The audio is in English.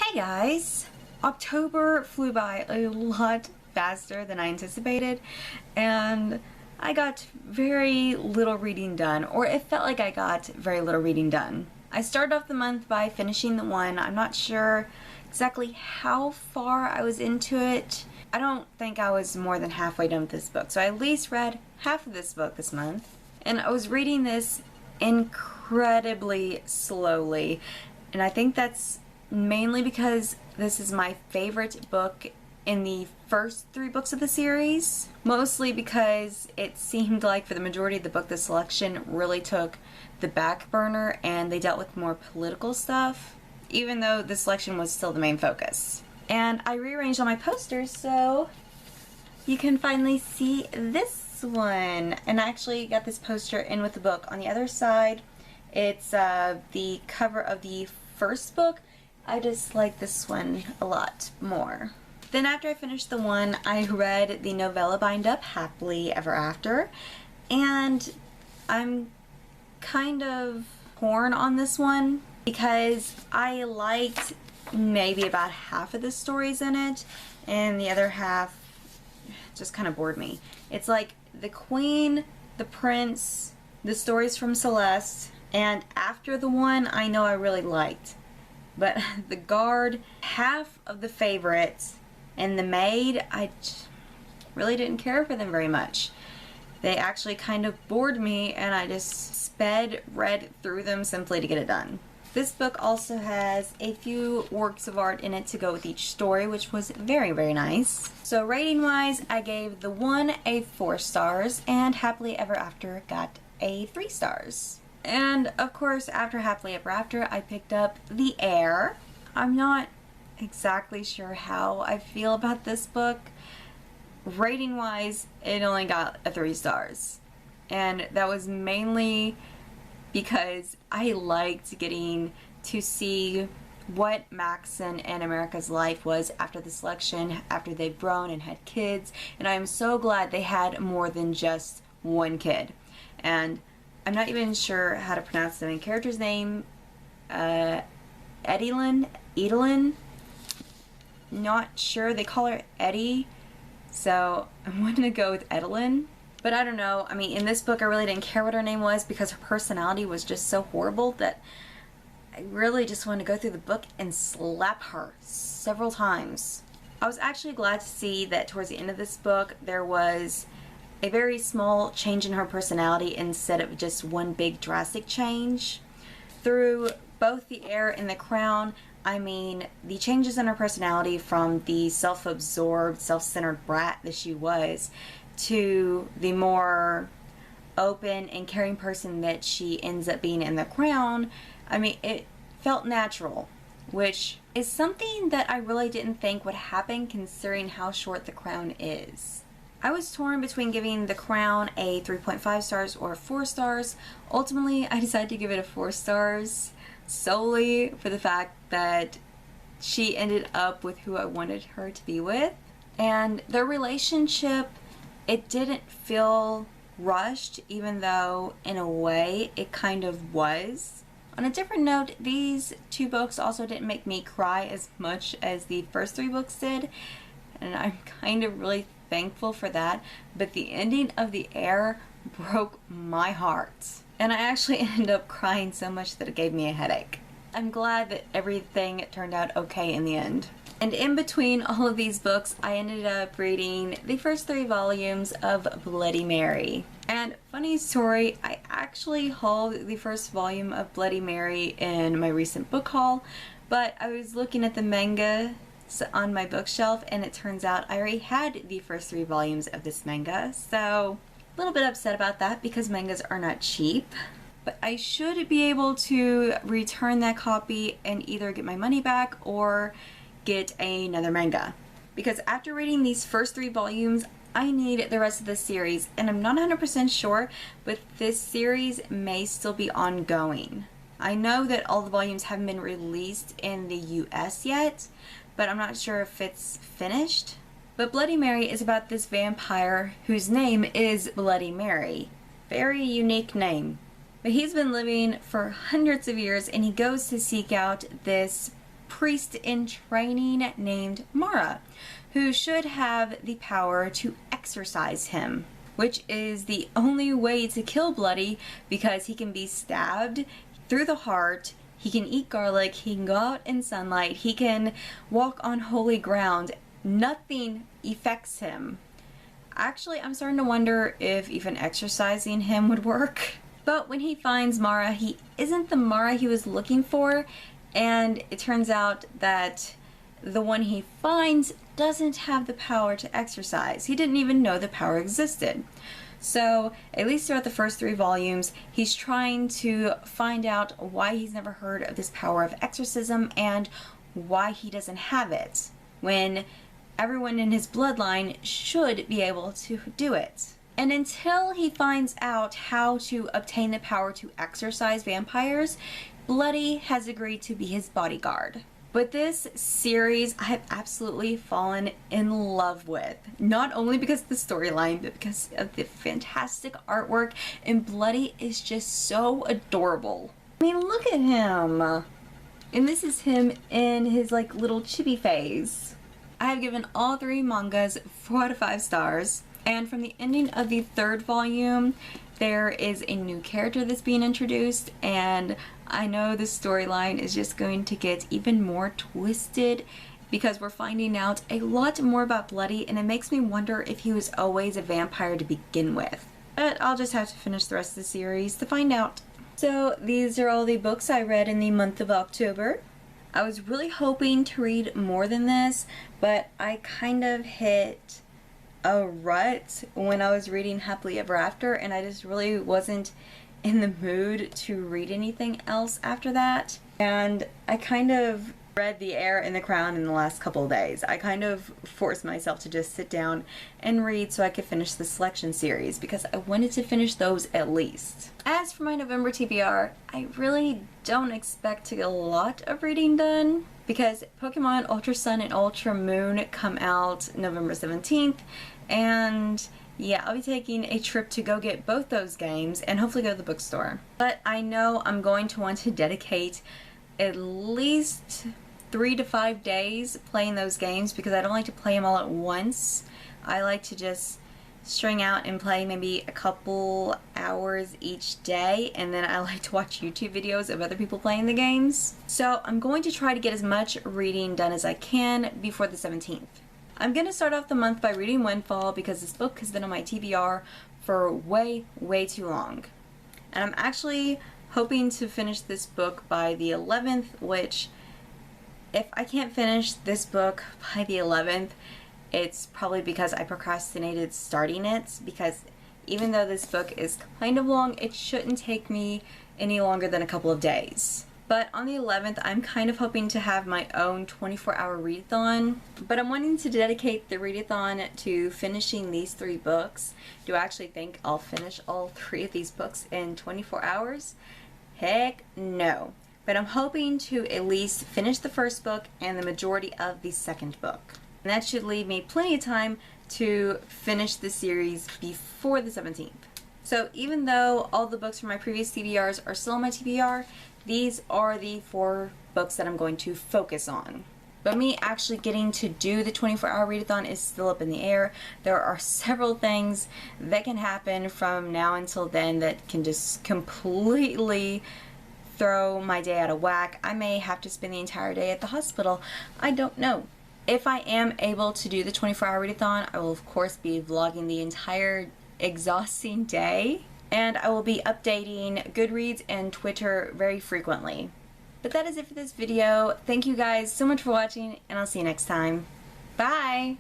Hey guys! October flew by a lot faster than I anticipated, and I got very little reading done, or it felt like I got very little reading done. I started off the month by finishing the one. I'm not sure exactly how far I was into it. I don't think I was more than halfway done with this book, so I at least read half of this book this month. And I was reading this incredibly slowly, and I think that's mainly because this is my favorite book in the first three books of the series. Mostly because it seemed like for the majority of the book, the selection really took the back burner and they dealt with more political stuff, even though the selection was still the main focus. And I rearranged all my posters so you can finally see this one. And I actually got this poster in with the book. On the other side, it's the cover of the first book. I just like this one a lot more. Then after I finished the one, I read the novella Bind Up Happily Ever After, and I'm kind of torn on this one because I liked maybe about half of the stories in it, and the other half just kind of bored me. It's like the Queen, the Prince, the stories from Celeste, and after the one I know I really liked. But the Guard, half of the favorites, and the Maid, I really didn't care for them very much. They actually kind of bored me, and I just read through them simply to get it done. This book also has a few works of art in it to go with each story, which was very, very nice. So rating wise, I gave the one a 4 stars, and Happily Ever After got a 3 stars. And of course, after Happily Ever After, I picked up The Heir. I'm not exactly sure how I feel about this book. Rating wise, it only got a 3 stars. And that was mainly because I liked getting to see what Maxon and America's life was after the selection, after they've grown and had kids. And I'm so glad they had more than just one kid. And I'm not even sure how to pronounce the main character's name. Edelyn? Not sure. They call her Eddie. So I'm going to go with Edelyn. But I don't know. I mean, in this book, I really didn't care what her name was because her personality was just so horrible that I really just wanted to go through the book and slap her several times. I was actually glad to see that towards the end of this book, there was a very small change in her personality instead of just one big drastic change. Through both The Heir and The Crown, I mean, the changes in her personality from the self-absorbed, self-centered brat that she was to the more open and caring person that she ends up being in The Crown, I mean, it felt natural, which is something that I really didn't think would happen considering how short The Crown is. I was torn between giving The Crown a 3.5 stars or 4 stars. Ultimately, I decided to give it a 4 stars solely for the fact that she ended up with who I wanted her to be with. And their relationship, it didn't feel rushed, even though in a way it kind of was. On a different note, these two books also didn't make me cry as much as the first 3 books did, and I'm kind of really thankful for that, but the ending of The Heir broke my heart. And I actually ended up crying so much that it gave me a headache. I'm glad that everything turned out okay in the end. And in between all of these books, I ended up reading the first 3 volumes of Bloody Mary. And funny story, I actually hauled the first volume of Bloody Mary in my recent book haul, but I was looking at the manga on my bookshelf, and it turns out I already had the first 3 volumes of this manga, so a little bit upset about that because mangas are not cheap. But I should be able to return that copy and either get my money back or get another manga. Because after reading these first 3 volumes, I need the rest of the series, and I'm not 100% sure, but this series may still be ongoing. I know that all the volumes haven't been released in the US yet, but I'm not sure if it's finished. But Bloody Mary is about this vampire whose name is Bloody Mary. Very unique name. But he's been living for hundreds of years, and he goes to seek out this priest in training named Mara, who should have the power to exorcise him, which is the only way to kill Bloody because he can be stabbed through the heart, he can eat garlic, he can go out in sunlight, he can walk on holy ground. Nothing affects him. Actually, I'm starting to wonder if even exorcising him would work. But when he finds Mara, he isn't the Mara he was looking for, and it turns out that the one he finds doesn't have the power to exorcise. He didn't even know the power existed. So, at least throughout the first 3 volumes, he's trying to find out why he's never heard of this power of exorcism and why he doesn't have it, when everyone in his bloodline should be able to do it. And until he finds out how to obtain the power to exorcise vampires, Bloody has agreed to be his bodyguard. But this series I have absolutely fallen in love with. Not only because of the storyline, but because of the fantastic artwork, and Bloody is just so adorable. I mean, look at him! And this is him in his like little chibi phase. I have given all 3 mangas 4 out of 5 stars. And from the ending of the 3rd volume, there is a new character that's being introduced, and I know the storyline is just going to get even more twisted because we're finding out a lot more about Bloody, and it makes me wonder if he was always a vampire to begin with. But I'll just have to finish the rest of the series to find out. So these are all the books I read in the month of October. I was really hoping to read more than this, but I kind of hit a rut when I was reading Happily Ever After, and I just really wasn't in the mood to read anything else after that. And I kind of read The Heir and the Crown in the last couple of days. I kind of forced myself to just sit down and read so I could finish the selection series because I wanted to finish those at least. As for my November TBR, I really don't expect to get a lot of reading done because Pokemon Ultra Sun and Ultra Moon come out November 17th, and yeah, I'll be taking a trip to go get both those games and hopefully go to the bookstore. But I know I'm going to want to dedicate at least 3 to 5 days playing those games because I don't like to play them all at once. I like to just string out and play maybe a couple hours each day, and then I like to watch YouTube videos of other people playing the games. So I'm going to try to get as much reading done as I can before the 17th. I'm going to start off the month by reading Windfall because this book has been on my TBR for way too long. And I'm actually hoping to finish this book by the 11th, which if I can't finish this book by the 11th, it's probably because I procrastinated starting it, because even though this book is kind of long, it shouldn't take me any longer than a couple of days. But on the 11th, I'm kind of hoping to have my own 24-hour readathon, but I'm wanting to dedicate the readathon to finishing these 3 books. Do I actually think I'll finish all 3 of these books in 24 hours? Heck no. But I'm hoping to at least finish the first book and the majority of the second book. And that should leave me plenty of time to finish the series before the 17th. So even though all the books from my previous TBRs are still on my TBR, these are the 4 books that I'm going to focus on. But me actually getting to do the 24-hour readathon is still up in the air. There are several things that can happen from now until then that can just completely throw my day out of whack. I may have to spend the entire day at the hospital. I don't know. If I am able to do the 24-hour readathon, I will of course be vlogging the entire exhausting day, and I will be updating Goodreads and Twitter very frequently. But that is it for this video. Thank you guys so much for watching, and I'll see you next time. Bye!